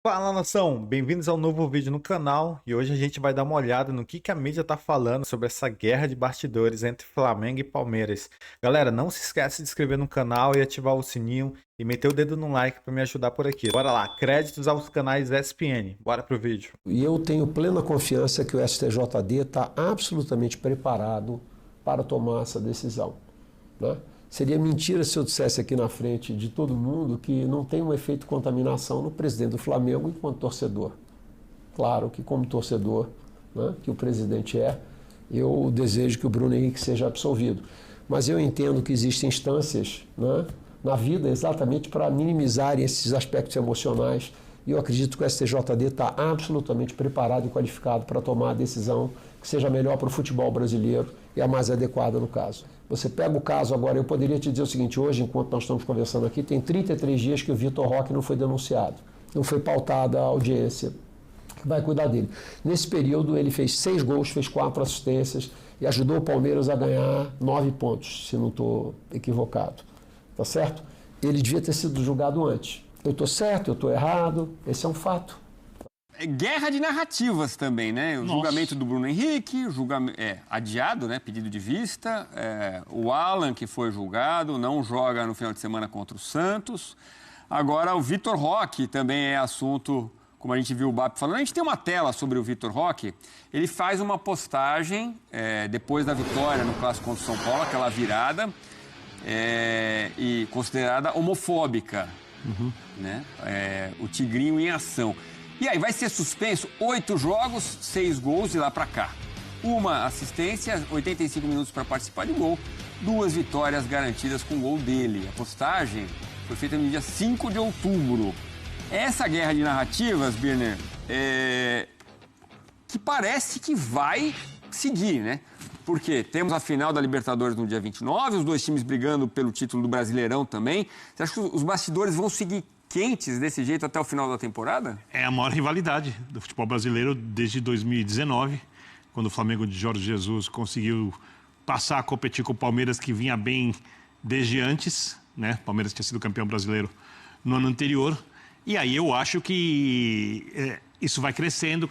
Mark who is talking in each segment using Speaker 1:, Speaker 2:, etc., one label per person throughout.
Speaker 1: Fala, nação! Bem-vindos ao novo vídeo no canal e hoje a gente vai dar uma olhada no que a mídia tá falando sobre essa guerra de bastidores entre Flamengo e Palmeiras. Galera, não se esquece de se inscrever no canal e ativar o sininho e meter o dedo no like para me ajudar por aqui. Bora lá, créditos aos canais ESPN. Bora pro vídeo.
Speaker 2: E eu tenho plena confiança que o STJD está absolutamente preparado para tomar essa decisão, né? Seria mentira se eu dissesse aqui na frente de todo mundo que não tem um efeito contaminação no presidente do Flamengo enquanto torcedor. Claro que como torcedor, né, que o presidente é, eu desejo que o Bruno Henrique seja absolvido. Mas eu entendo que existem instâncias, né, na vida exatamente para minimizar esses aspectos emocionais. E eu acredito que o STJD está absolutamente preparado e qualificado para tomar a decisão que seja melhor para o futebol brasileiro e a mais adequada no caso. Você pega o caso agora, eu poderia te dizer o seguinte: hoje, enquanto nós estamos conversando aqui, tem 33 dias que o Vitor Roque não foi denunciado, não foi pautada a audiência que vai cuidar dele. Nesse período, ele fez 6 gols, fez 4 assistências e ajudou o Palmeiras a ganhar 9 pontos, se não estou equivocado. Tá certo? Ele devia ter sido julgado antes. Eu estou certo, eu estou errado, esse é um fato.
Speaker 3: É guerra de narrativas também, né? O julgamento do Bruno Henrique, adiado, né? Pedido de vista. O Alan, que foi julgado, não joga no final de semana contra o Santos. Agora, o Vitor Roque também é assunto, como a gente viu o BAP falando. A gente tem uma tela sobre o Vitor Roque. Ele faz uma postagem depois da vitória no Clássico contra o São Paulo, aquela virada, e considerada homofóbica. Né? O Tigrinho em ação. E aí vai ser suspenso 8 jogos, 6 gols de lá pra cá. Uma assistência, 85 minutos para participar de gol, 2 vitórias garantidas com o gol dele. A postagem foi feita no dia 5 de outubro. Essa guerra de narrativas, Birner, que parece que vai seguir, né? Porque temos a final da Libertadores no dia 29, os dois times brigando pelo título do Brasileirão também. Você acha que os bastidores vão seguir quentes desse jeito até o final da temporada?
Speaker 4: É a maior rivalidade do futebol brasileiro desde 2019, quando o Flamengo de Jorge Jesus conseguiu passar a competir com o Palmeiras, que vinha bem desde antes, né? O Palmeiras tinha sido campeão brasileiro no ano anterior. E aí eu acho que isso vai crescendo,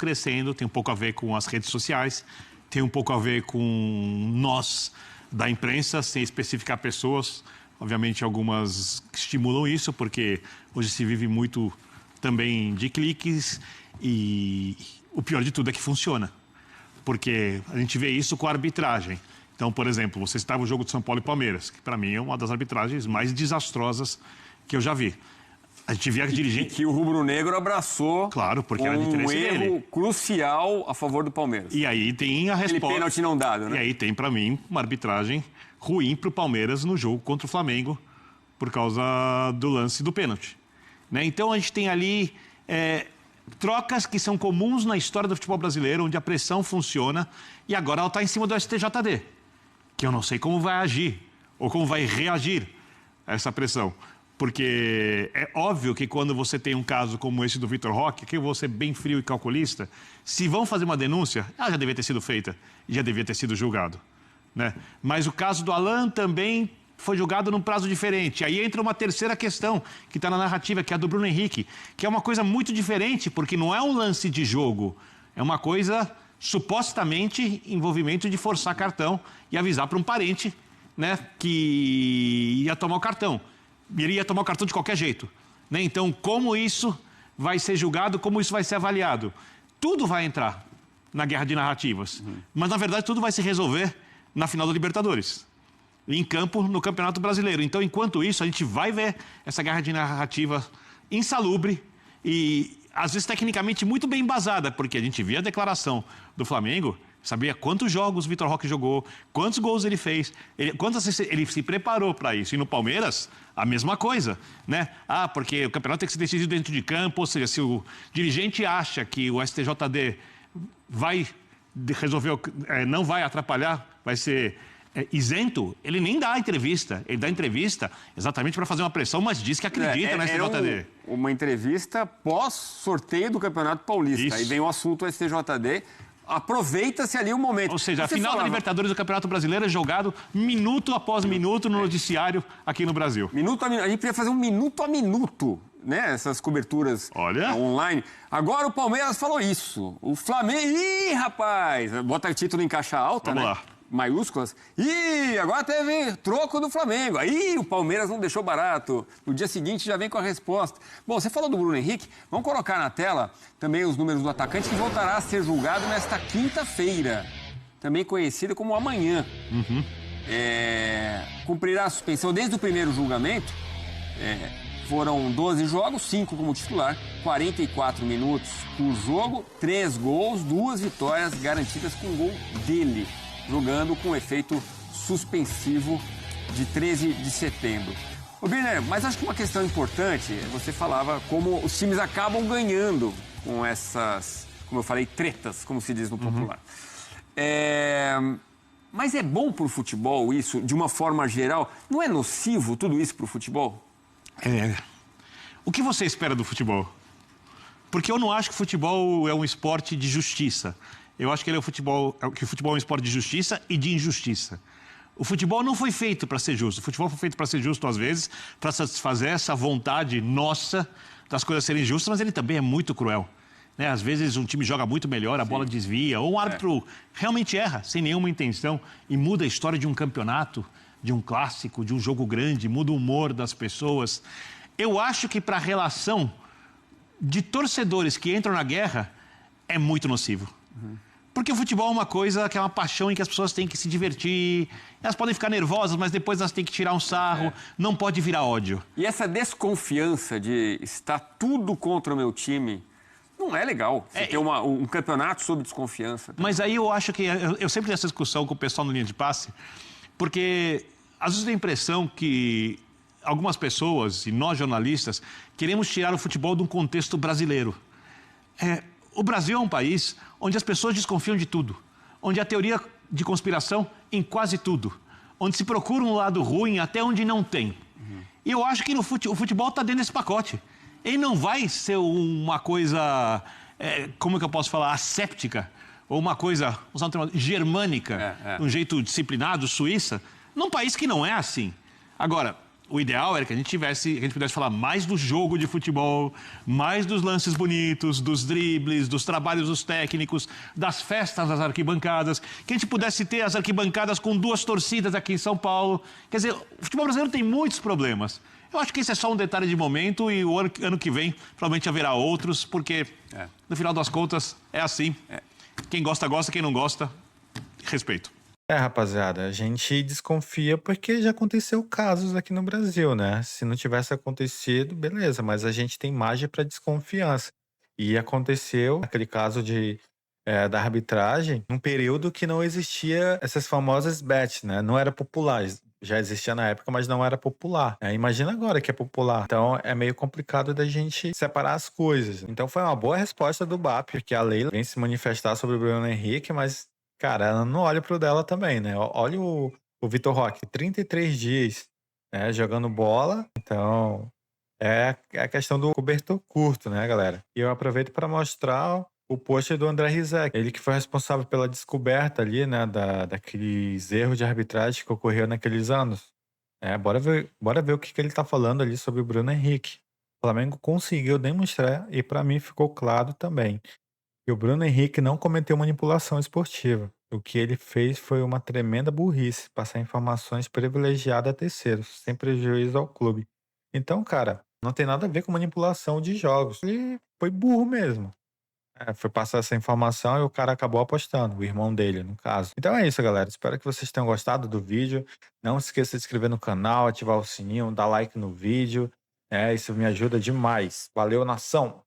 Speaker 4: tem um pouco a ver com as redes sociais, tem um pouco a ver com nós da imprensa, sem especificar pessoas. Obviamente, algumas estimulam isso, porque hoje se vive muito também de cliques e o pior de tudo é que funciona. Porque a gente vê isso com a arbitragem. Então, por exemplo, você estava o jogo de São Paulo e Palmeiras, que para mim é uma das arbitragens mais desastrosas que eu já vi. A gente via dirigente...
Speaker 3: Que o rubro-negro abraçou.
Speaker 4: Claro, porque era de interesse dele.
Speaker 3: Um erro crucial a favor do Palmeiras.
Speaker 4: E aí tem a resposta...
Speaker 3: Aquele pênalti não dado, né?
Speaker 4: E aí tem, para mim, uma arbitragem ruim para o Palmeiras no jogo contra o Flamengo por causa do lance do pênalti, né? Então a gente tem ali trocas que são comuns na história do futebol brasileiro, onde a pressão funciona e agora ela está em cima do STJD, que eu não sei como vai agir ou como vai reagir a essa pressão. Porque é óbvio que quando você tem um caso como esse do Vitor Roque, que eu vou ser bem frio e calculista, se vão fazer uma denúncia, ela já devia ter sido feita e já devia ter sido julgado, né? Mas o caso do Alan também foi julgado num prazo diferente. Aí entra uma terceira questão que está na narrativa, que é a do Bruno Henrique, que é uma coisa muito diferente, porque não é um lance de jogo, é uma coisa supostamente envolvimento de forçar cartão e avisar para um parente, né, que ia tomar o cartão. Ele ia tomar o cartão de qualquer jeito, né? Então, como isso vai ser julgado, como isso vai ser avaliado? Tudo vai entrar na guerra de narrativas. Mas, na verdade, tudo vai se resolver na final da Libertadores, em campo, no Campeonato Brasileiro. Então, enquanto isso, a gente vai ver essa guerra de narrativa insalubre e, às vezes, tecnicamente muito bem embasada, porque a gente via a declaração do Flamengo, sabia quantos jogos o Vitor Roque jogou, quantos gols ele fez, ele se preparou para isso. E no Palmeiras, a mesma coisa, né? Porque o campeonato tem que ser decidido dentro de campo, ou seja, se o dirigente acha que o STJD vai resolver, não vai atrapalhar, vai ser isento, ele nem dá a entrevista. Ele dá a entrevista exatamente para fazer uma pressão, mas diz que acredita no STJD.
Speaker 3: Uma entrevista pós-sorteio do Campeonato Paulista.
Speaker 4: Isso.
Speaker 3: Aí vem o assunto STJD. Aproveita-se ali o momento.
Speaker 4: Ou seja, a final da Libertadores do Campeonato Brasileiro é jogado minuto após minuto no noticiário aqui no Brasil.
Speaker 3: Minuto a minuto. A gente podia fazer um minuto a minuto né, essas coberturas
Speaker 4: Olha.
Speaker 3: online. Agora o Palmeiras falou isso. O Flamengo... Ih, rapaz! Bota o título em caixa alta,
Speaker 4: Vamos
Speaker 3: né?
Speaker 4: lá.
Speaker 3: Maiúsculas. Ih, agora teve troco do Flamengo. Aí o Palmeiras não deixou barato. No dia seguinte já vem com a resposta. Bom, você falou do Bruno Henrique. Vamos colocar na tela também os números do atacante que voltará a ser julgado nesta quinta-feira. Também conhecida como amanhã. Cumprirá a suspensão desde o primeiro julgamento. Foram 12 jogos, 5 como titular, 44 minutos por jogo, 3 gols, 2 vitórias garantidas com gol dele, jogando com efeito suspensivo de 13 de setembro. Ô, Birner, mas acho que uma questão importante, você falava como os times acabam ganhando com essas, como eu falei, tretas, como se diz no popular. Mas é bom para o futebol isso, de uma forma geral? Não é nocivo tudo isso para o futebol?
Speaker 4: O que você espera do futebol? Porque eu não acho que o futebol é um esporte de justiça. Eu acho que que o futebol é um esporte de justiça e de injustiça. O futebol não foi feito para ser justo. O futebol foi feito para ser justo às vezes, para satisfazer essa vontade nossa das coisas serem justas, mas ele também é muito cruel. Né? Às vezes um time joga muito melhor, a bola desvia, ou um árbitro realmente erra, sem nenhuma intenção, e muda a história de um campeonato, de um clássico, de um jogo grande, muda o humor das pessoas. Eu acho que para a relação de torcedores que entram na guerra é muito nocivo. Porque o futebol é uma coisa que é uma paixão em que as pessoas têm que se divertir, elas podem ficar nervosas, mas depois elas têm que tirar um sarro, não pode virar ódio.
Speaker 3: E essa desconfiança de estar tudo contra o meu time não é legal. Você ter um campeonato sob desconfiança.
Speaker 4: Mas aí eu acho que... Eu sempre tenho essa discussão com o pessoal no linha de passe, porque às vezes eu tenho a impressão que algumas pessoas, e nós jornalistas, queremos tirar o futebol de um contexto brasileiro. O Brasil é um país onde as pessoas desconfiam de tudo, onde há teoria de conspiração em quase tudo, onde se procura um lado ruim até onde não tem. E eu acho que o futebol está dentro desse pacote. Ele não vai ser uma coisa, como que eu posso falar, asséptica, ou uma coisa, usar um termo, germânica, de um jeito disciplinado, suíça, num país que não é assim. Agora, o ideal era que a gente pudesse falar mais do jogo de futebol, mais dos lances bonitos, dos dribles, dos trabalhos dos técnicos, das festas das arquibancadas, que a gente pudesse ter as arquibancadas com 2 torcidas aqui em São Paulo. Quer dizer, o futebol brasileiro tem muitos problemas. Eu acho que esse é só um detalhe de momento e o ano que vem provavelmente haverá outros, porque no final das contas é assim. Quem gosta, gosta, quem não gosta, respeito.
Speaker 1: Rapaziada, a gente desconfia porque já aconteceu casos aqui no Brasil, né? Se não tivesse acontecido, beleza, mas a gente tem margem para desconfiança. E aconteceu aquele caso da arbitragem num período que não existia essas famosas bets, né? Não era popular. Já existia na época, mas não era popular. Imagina agora que é popular. Então é meio complicado da gente separar as coisas. Então foi uma boa resposta do BAP, porque a Leila vem se manifestar sobre o Bruno Henrique, mas, cara, ela não olha pro dela também, né? Olha o Vitor Roque, 33 dias, né, jogando bola. Então é a questão do cobertor curto, né, galera? E eu aproveito para mostrar o post do André Rizek, ele que foi responsável pela descoberta ali, né, daqueles erros de arbitragem que ocorreu naqueles anos. Bora ver o que ele tá falando ali sobre o Bruno Henrique. O Flamengo conseguiu demonstrar, e para mim ficou claro também, que o Bruno Henrique não cometeu manipulação esportiva. O que ele fez foi uma tremenda burrice, passar informações privilegiadas a terceiros, sem prejuízo ao clube. Então, cara, não tem nada a ver com manipulação de jogos. Ele foi burro mesmo. Foi passar essa informação e o cara acabou apostando, o irmão dele, no caso. Então é isso, galera. Espero que vocês tenham gostado do vídeo. Não se esqueça de se inscrever no canal, ativar o sininho, dar like no vídeo. Isso me ajuda demais. Valeu, nação!